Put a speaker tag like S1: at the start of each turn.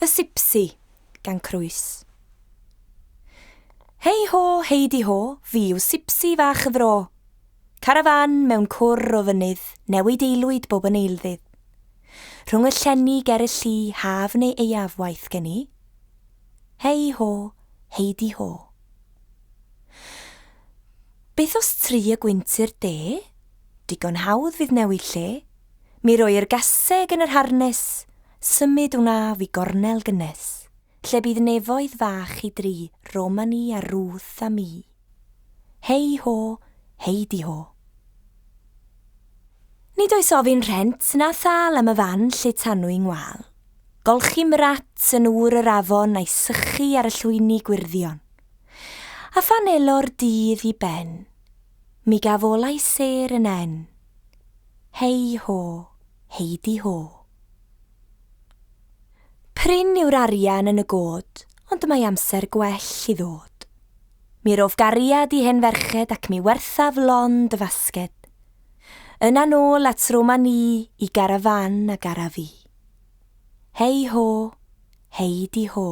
S1: Y Sipsi, gan Crwys. Hei ho, heidi ho, fi yw Sipsi fach y fro. Carafan mewn cwr o fynydd, newid eilwyd bob yn eilddydd. Rhwng y llenni ger y llu, haf neu eiaf waith gen i. Hei ho, heidi ho. Beth os tri y gwyntir de? Digon hawdd fydd newid lle. Mi roi'r gaseg yn yr harnes, symud hwnna fi gornel gynnes. Lle bydd nefoedd fach i dri, Romani a Ruth a mi. Hei ho, heidi ho. Nid oes ofyn rhent na thal am y fan lle tanw i'n ngwal. Golchi mrat yn ŵr yr afon a'i sychu ar y llwyni gwyrddion. A phan elo'r dydd i ben, mi gafolau ser yn en. Hei ho, heidi ho. Pryn yw'r arian yn y god, ond mae amser gwell i ddod. Mi rof gariad i hen ferched ac mi werthaf lond y fasged. Yna nôl at Romani i garafan a garafi. Hei ho, heidi ho.